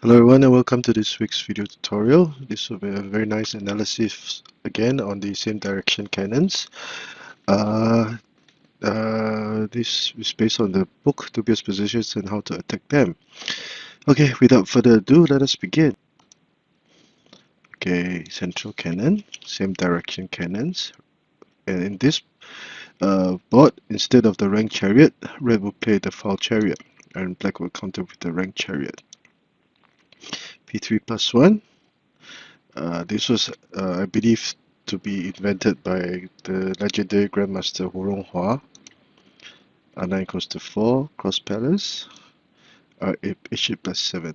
Hello everyone and welcome to this week's video tutorial. This will be a very nice analysis again on the same direction cannons. This is based on the book Dubious Positions and How to Attack Them. Okay, without further ado, let us begin. Okay, central cannon, same direction cannons. And in this board, instead of the ranked chariot, red will play the foul chariot and black will counter with the ranked chariot. P3 plus 1. This was, I believe, to be invented by the legendary Grandmaster Hu Ronghua. R9 equals to 4, cross palace, R8, H8 plus 7.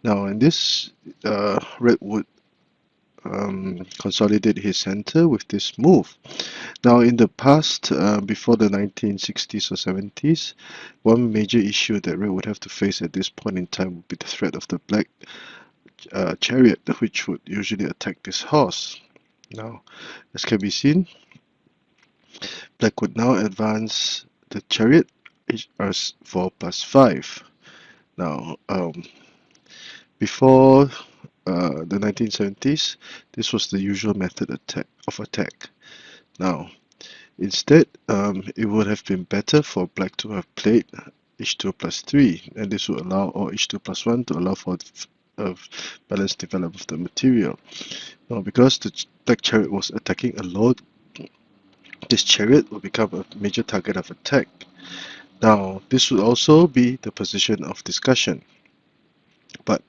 Now, in this, red would consolidate his center with this move. Now, in the past, before the 1960s or 70s, one major issue that red would have to face at this point in time would be the threat of the black chariot, which would usually attack this horse. Now, as can be seen, black would now advance the chariot HR4 plus 5. Now, before the 1970s, this was the usual method of attack. Now, instead, it would have been better for black to have played H2 plus 3, and this would allow, or H2 plus 1 to allow for balanced development of the material. Now, because the black chariot was attacking alone, this chariot will become a major target of attack. Now, this would also be the position of discussion. But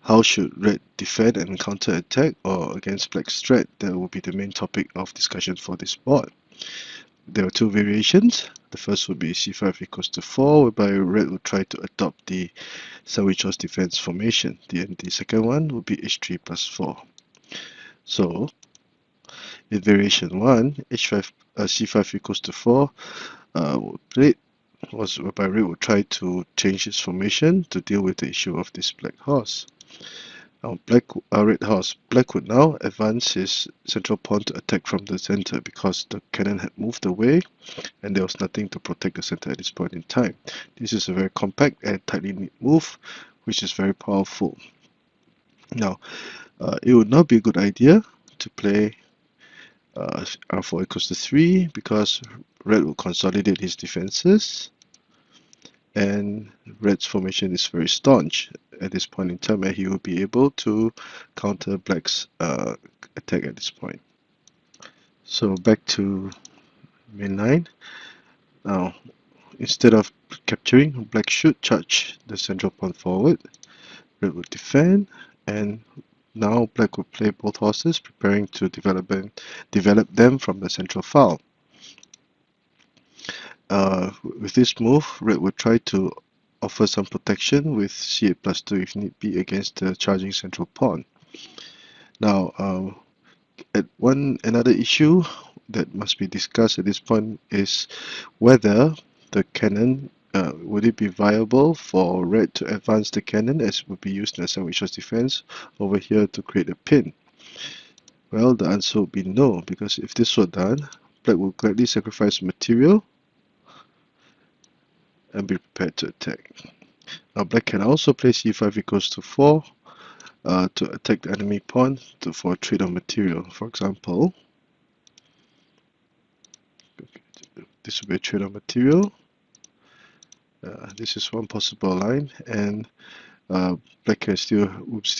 how should red defend and counter attack or against black's threat? That will be the main topic of discussion for this board. There are two variations. The first would be c5 equals to 4, whereby red would try to adopt the sandwich horse defense formation. The second one would be h3 plus 4. So, in variation 1, c5 equals to 4 played was whereby red would try to change its formation to deal with the issue of this black horse. Now, red horse, black would now advance his central pawn to attack from the center because the cannon had moved away and there was nothing to protect the center at this point in time. This is a very compact and tightly knit move, which is very powerful. Now, it would not be a good idea to play r4 equals to 3 because red will consolidate his defenses and red's formation is very staunch at this point in time and he will be able to counter black's attack at this point. So back to main line. Now, instead of capturing, black should charge the central pawn forward. Red would defend, and now black would play both horses, preparing to develop them from the central file. With this move, red would try to offer some protection with c8 plus 2 if need be against the charging central pawn. Now, another issue that must be discussed at this point is whether the cannon would it be viable for red to advance the cannon as would be used in a sandwich horse defense over here to create a pin. Well, the answer would be no, because if this were done, black would gladly sacrifice material and be prepared to attack. Now, black can also play c5 equals to 4 to attack the enemy pawn for a trade of material. For example, this will be a trade of material. This is one possible line, and black would still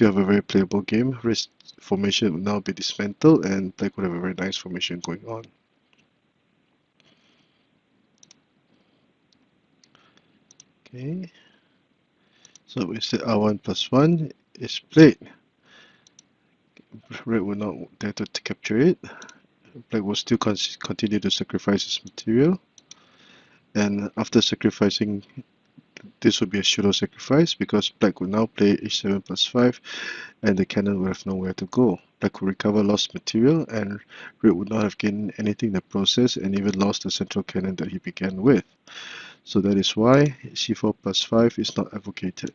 have a very playable game. Red formation will now be dismantled, and black would have a very nice formation going on. Okay, so instead r1 plus 1 is played. Red will not dare to capture it. Black will still continue to sacrifice its material, and after sacrificing, this would be a pseudo sacrifice because black will now play h7 plus 5 and the cannon will have nowhere to go. Black will recover lost material and red would not have gained anything in the process and even lost the central cannon that he began with. So that is why c4 plus 5 is not advocated.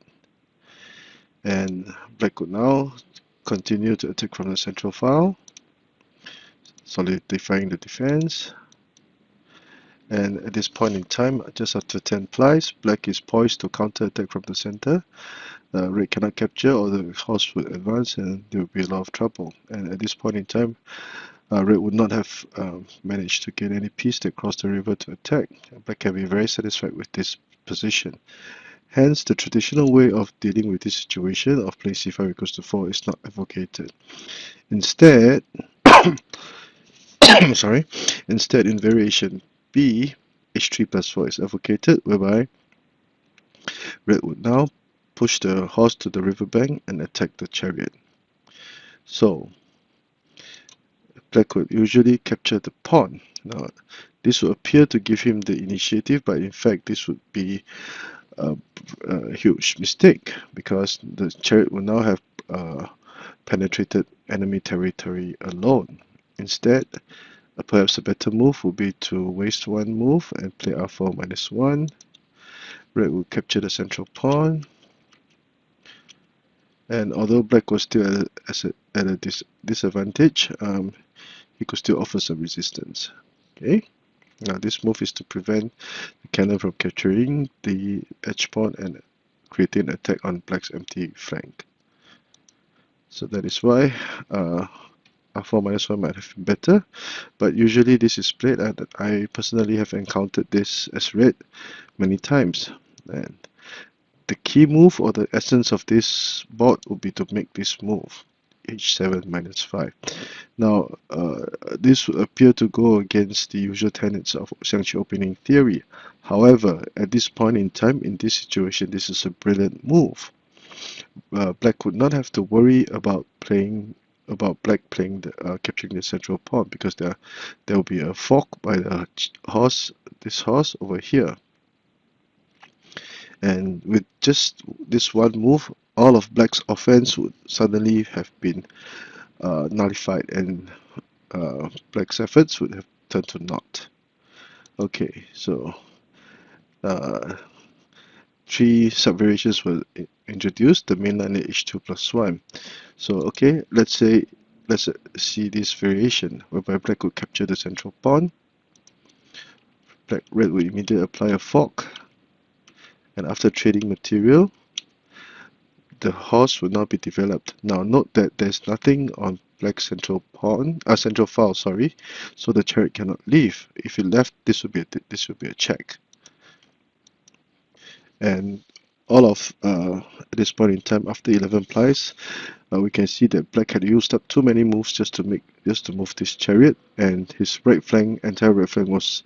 And black would now continue to attack from the central file, solidifying the defense. And at this point in time, just after 10 plies, black is poised to counter attack from the center. red cannot capture, or the horse would advance and there would be a lot of trouble. And at this point in time, red would not have managed to get any piece that crossed the river to attack. Black can be very satisfied with this position. Hence, the traditional way of dealing with this situation of playing c5 equals to 4 is not advocated. Instead, sorry, instead in variation B, h3 plus 4 is advocated, whereby red would now push the horse to the riverbank and attack the chariot. So, black would usually capture the pawn. Now, this would appear to give him the initiative, but in fact this would be a huge mistake, because the chariot will now have penetrated enemy territory alone. Instead, perhaps a better move would be to waste one move and play r4 minus 1. Red will capture the central pawn, and although black was still at a disadvantage, he could still offer some resistance. Okay. Now this move is to prevent the cannon from capturing the edge pawn and creating an attack on black's empty flank. So that is why r4 minus 1 might have been better, but usually this is played, and I personally have encountered this as red many times. And the key move, or the essence of this board, would be to make this move, h7 minus 5. Now, this would appear to go against the usual tenets of Xiangqi opening theory. However, at this point in time, in this situation, this is a brilliant move. Black would not have to worry about black playing capturing the central pawn, because there will be a fork by the horse, this horse over here. And with just this one move, all of black's offense would suddenly have been nullified, and black's efforts would have turned to naught. Okay, so 3 subvariations were introduced. The main line is h2 plus 1. So okay, let's see this variation whereby black would capture the central pawn. Red would immediately apply a fork, and after trading material, the horse will now be developed. Now note that there's nothing on black's central file, sorry, so the chariot cannot leave. If it left, this would be a check. And all of at this point in time, after 11 plies, we can see that black had used up too many moves just to move this chariot, and his entire right flank was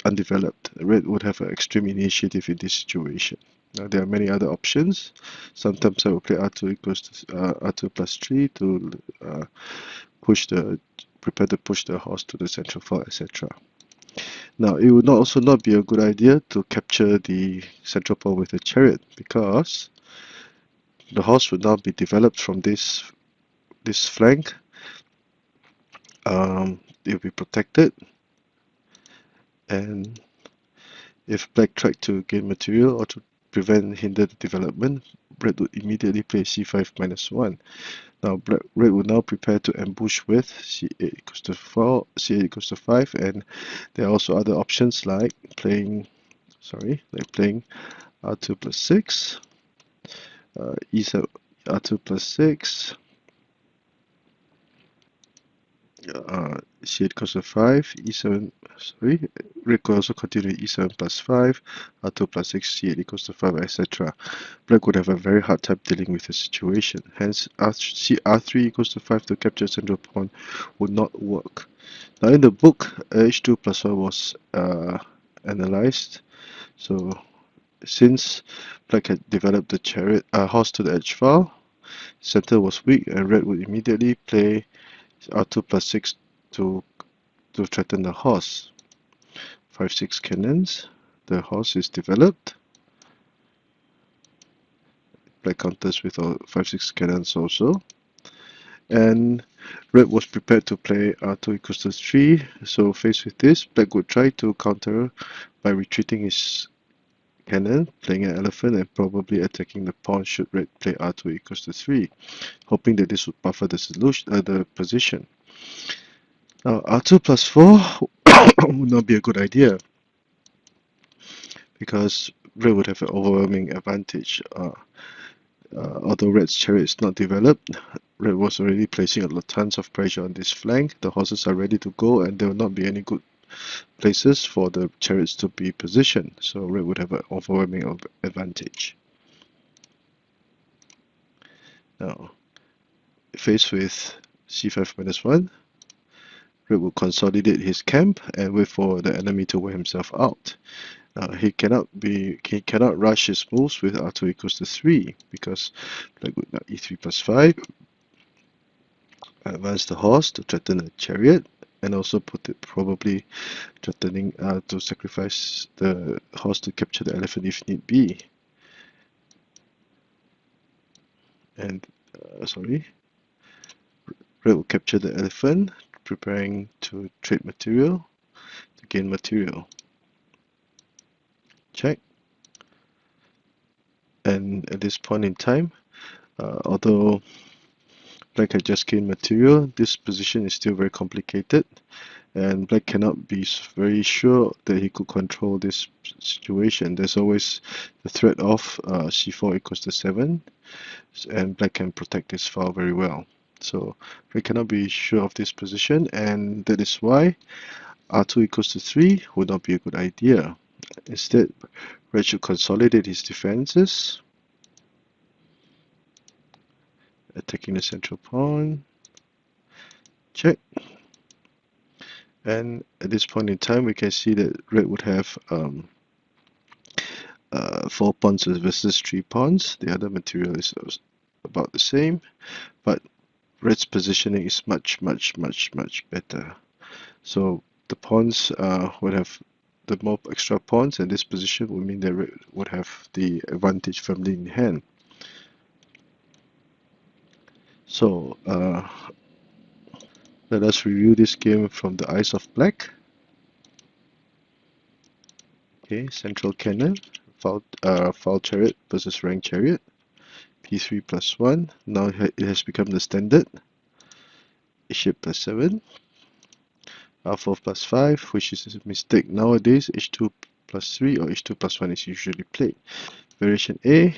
undeveloped. Red would have an extreme initiative in this situation. Now there are many other options. Sometimes I will play r2 equals to r2 plus 3 to prepare to push the horse to the central file, etc. Now it would also not be a good idea to capture the central pawn with a chariot, because the horse would now be developed from this flank. It will be protected, and if black tried to gain material or to hinder the development, red would immediately play c5 minus 1. Now red would now prepare to ambush with c8 equals to 4, c8 equals to 5, and there are also other options like playing r2 plus 6, e7, r2 plus 6, c8 equals to 5, e7, red could also continue e7 plus 5, r2 plus 6, c8 equals to 5, etc. Black would have a very hard time dealing with the situation. Hence, r3 equals to 5 to capture central pawn would not work. Now in the book, h2 plus 1 was analyzed. So since black had developed the chariot horse to the edge file, center was weak, and red would immediately play r2 plus 6 to threaten the horse. 5-6 cannons. The horse is developed. Black counters with 5-6 cannons also. And red was prepared to play r2 equals to 3. So faced with this, black would try to counter by retreating his cannon, playing an elephant, and probably attacking the pawn should red play r2 equals to 3, hoping that this would buffer the position. Now r2 plus 4 would not be a good idea, because red would have an overwhelming advantage. Although red's chariot is not developed, red was already placing tons of pressure on this flank. The horses are ready to go, and there will not be any good places for the chariots to be positioned. So red would have an overwhelming advantage. Now, faced with c5 minus 1, red will consolidate his camp and wait for the enemy to wear himself out. He cannot rush his moves with r2 equals to 3 because black would now e3 plus 5, advance the horse to threaten the chariot, and also probably threatening to sacrifice the horse to capture the elephant if need be. And red will capture the elephant, preparing to trade material to gain material. Check. And at this point in time, although black had just gained material, this position is still very complicated, and black cannot be very sure that he could control this situation. There's always the threat of c4 equals to 7, and black can protect this file very well. So black cannot be sure of this position, and that is why r2 equals to 3 would not be a good idea. Instead, red should consolidate his defenses, attacking the central pawn. Check. And at this point in time, we can see that red would have 4 pawns versus 3 pawns. The other material is about the same, but red's positioning is much better. So the pawns would have the more extra pawns, and this position would mean that red would have the advantage firmly in hand. So let us review this game from the eyes of black. Okay, central cannon, foul chariot versus rank chariot, p3 plus 1. Now it has become the standard. h8 plus 7, r4 plus 5, which is a mistake nowadays. h2 plus 3 or h2 plus 1 is usually played. Variation A,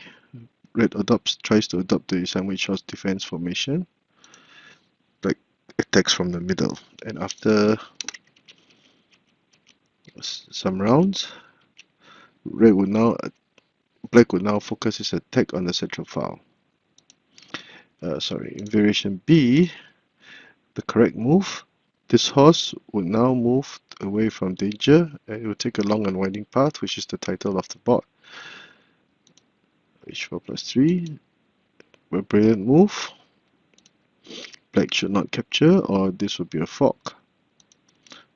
red tries to adopt the Xiangqi defense formation. Black attacks from the middle, and after some rounds, black would now focus his attack on the central file. In variation B, the correct move, this horse would now move away from danger, and it will take a long and winding path, which is the title of the board. h4 plus 3, a brilliant move. Black should not capture, or this would be a fork.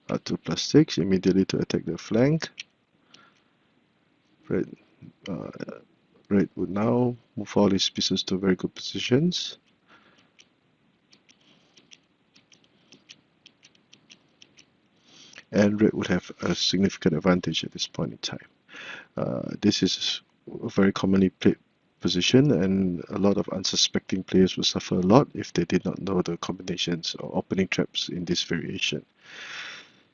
r2 plus 6, immediately to attack the flank. Red would now move all his pieces to very good positions. And red would have a significant advantage at this point in time. This is a very commonly played position, and a lot of unsuspecting players will suffer a lot if they did not know the combinations or opening traps in this variation.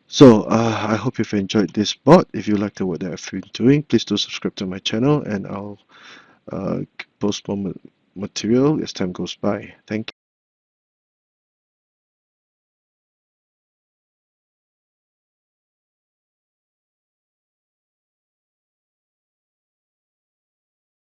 So I hope you've enjoyed this board. If you like the work that I've been doing, please do subscribe to my channel, and I'll post more material as time goes by. Thank you.